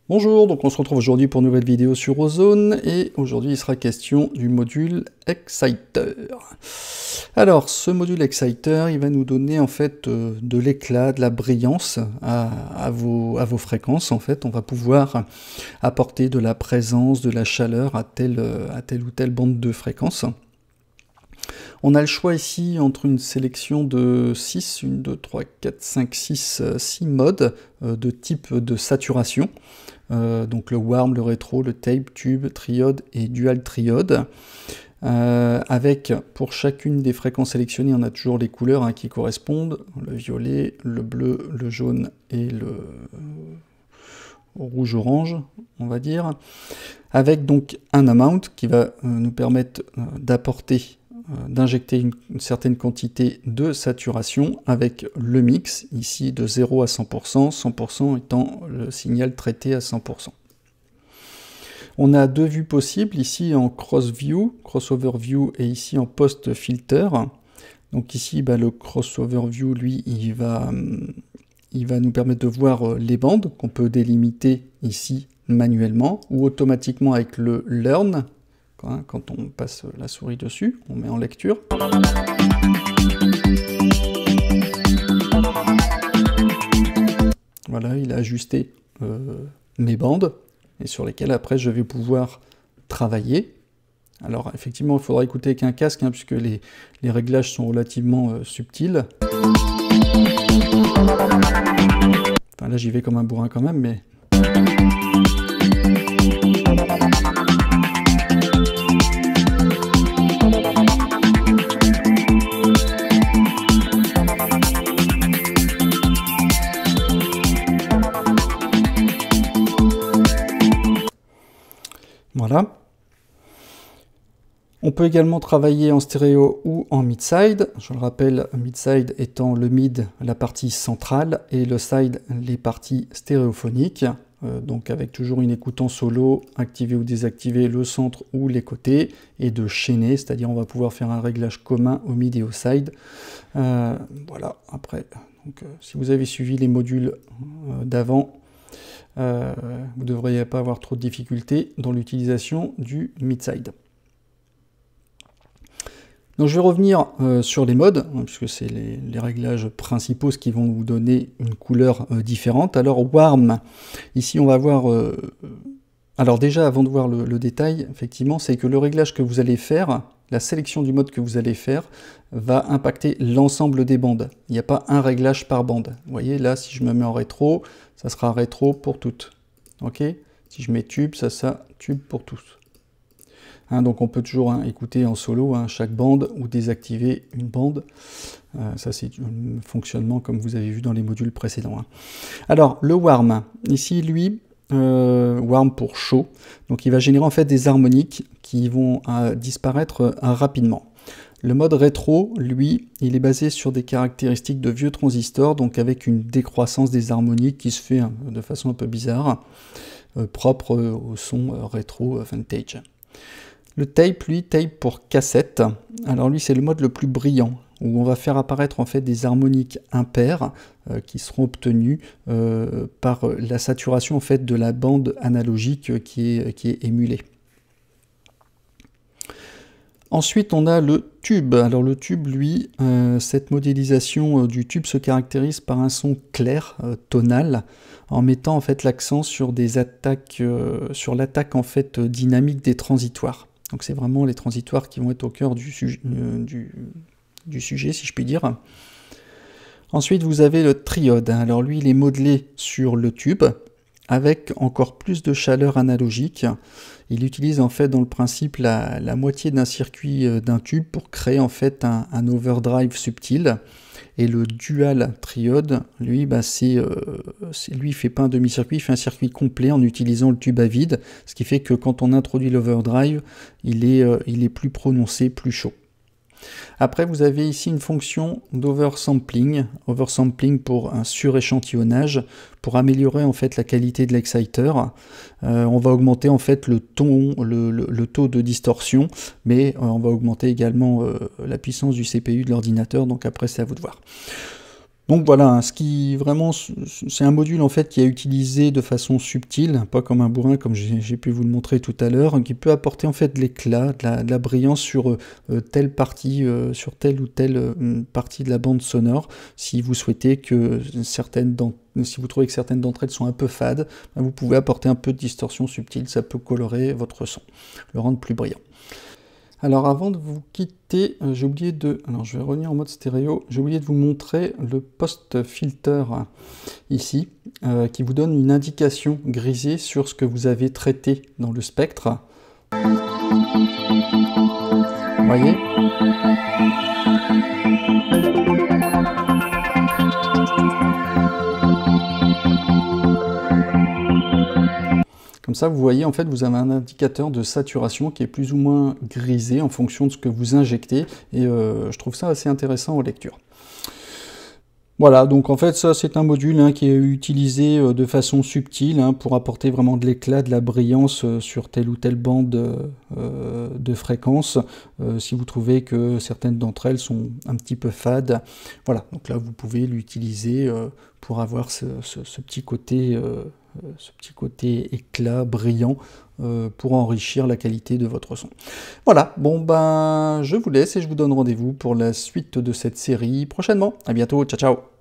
Bonjour, donc on se retrouve aujourd'hui pour une nouvelle vidéo sur Ozone, et aujourd'hui il sera question du module Exciter. Alors, ce module Exciter, il va nous donner en fait de l'éclat, de la brillance à vos fréquences. En fait, on va pouvoir apporter de la présence, de la chaleur à telle ou telle bande de fréquences. On a le choix ici entre une sélection de 6, 1, 2, 3, 4, 5, 6 modes de type de saturation. Donc le warm, le rétro, le tape, tube, triode et dual triode. Avec pour chacune des fréquences sélectionnées, on a toujours les couleurs qui correspondent, le violet, le bleu, le jaune et le rouge-orange, on va dire. Avec donc un amount qui va nous permettre d'apporter d'injecter une certaine quantité de saturation avec le mix, ici de 0 à 100%, 100% étant le signal traité à 100%. On a deux vues possibles, ici en crossover view, et ici en post filter. Donc ici, le crossover view, lui, il va nous permettre de voir les bandes qu'on peut délimiter ici manuellement ou automatiquement avec le learn. Quand on passe la souris dessus, on met en lecture. Voilà, il a ajusté mes bandes, et sur lesquelles après je vais pouvoir travailler. Alors effectivement, il faudra écouter avec un casque, puisque les réglages sont relativement subtils. Enfin là j'y vais comme un bourrin quand même, mais... Voilà. On peut également travailler en stéréo ou en mid-side. Je le rappelle, mid-side étant le mid, la partie centrale, et le side, les parties stéréophoniques. Donc avec toujours une écoute en solo, activer ou désactiver le centre ou les côtés, et de chaîner, c'est-à-dire on va pouvoir faire un réglage commun au mid et au side. Voilà, après, donc, si vous avez suivi les modules d'avant, vous ne devriez pas avoir trop de difficultés dans l'utilisation du mid-side. Donc je vais revenir sur les modes, puisque c'est les réglages principaux, ce qui vont vous donner une couleur différente. Alors warm, ici on va voir... alors déjà, avant de voir le détail, effectivement, c'est que le réglage que vous allez faire, la sélection du mode que vous allez faire, va impacter l'ensemble des bandes. Il n'y a pas un réglage par bande. Vous voyez, là, si je me mets en rétro, ça sera rétro pour toutes. Ok? Si je mets tube, ça sera tube pour tous. Donc on peut toujours écouter en solo chaque bande ou désactiver une bande. Ça c'est un fonctionnement comme vous avez vu dans les modules précédents. Alors le warm, ici lui, warm pour chaud, donc il va générer en fait des harmoniques qui vont disparaître rapidement. Le mode rétro, lui, il est basé sur des caractéristiques de vieux transistors, donc avec une décroissance des harmoniques qui se fait de façon un peu bizarre, propre au son rétro vintage. Le tape, lui, tape pour cassette. Alors lui, c'est le mode le plus brillant, où on va faire apparaître en fait des harmoniques impaires qui seront obtenues par la saturation en fait de la bande analogique qui est émulée. Ensuite, on a le tube. Alors le tube, lui, cette modélisation du tube se caractérise par un son clair, tonal, en mettant en fait l'accent sur des attaques, sur l'attaque en fait dynamique des transitoires. Donc c'est vraiment les transitoires qui vont être au cœur du sujet, si je puis dire. Ensuite, vous avez le triode. Alors lui, il est modelé sur le tube, avec encore plus de chaleur analogique. Il utilise en fait dans le principe la moitié d'un circuit d'un tube pour créer en fait un overdrive subtil. Et le dual triode, lui, lui, il fait pas un demi-circuit, il fait un circuit complet en utilisant le tube à vide, ce qui fait que quand on introduit l'overdrive, il est plus prononcé, plus chaud. Après, vous avez ici une fonction d'oversampling, oversampling pour un suréchantillonnage, pour améliorer en fait la qualité de l'exciter. On va augmenter en fait le taux de distorsion, mais on va augmenter également la puissance du CPU de l'ordinateur, donc après c'est à vous de voir. Donc voilà, ce qui vraiment, c'est un module en fait qui est utilisé de façon subtile, pas comme un bourrin comme j'ai pu vous le montrer tout à l'heure, qui peut apporter en fait de l'éclat, de la brillance sur telle partie, sur telle ou telle partie de la bande sonore. Si vous souhaitez que si vous trouvez que certaines d'entre elles sont un peu fades, vous pouvez apporter un peu de distorsion subtile, ça peut colorer votre son, le rendre plus brillant. Alors avant de vous quitter, j'ai oublié de... Alors je vais revenir en mode stéréo. J'ai oublié de vous montrer le post-filter ici, qui vous donne une indication grisée sur ce que vous avez traité dans le spectre. Vous voyez ? Comme ça, vous voyez, en fait, vous avez un indicateur de saturation qui est plus ou moins grisé en fonction de ce que vous injectez, et je trouve ça assez intéressant en lecture. Voilà, donc en fait, ça, c'est un module qui est utilisé de façon subtile pour apporter vraiment de l'éclat, de la brillance sur telle ou telle bande de fréquence, si vous trouvez que certaines d'entre elles sont un petit peu fades. Voilà, donc là, vous pouvez l'utiliser pour avoir ce petit côté éclat, brillant, pour enrichir la qualité de votre son. Voilà, bon ben je vous laisse et je vous donne rendez-vous pour la suite de cette série prochainement. À bientôt, ciao ciao.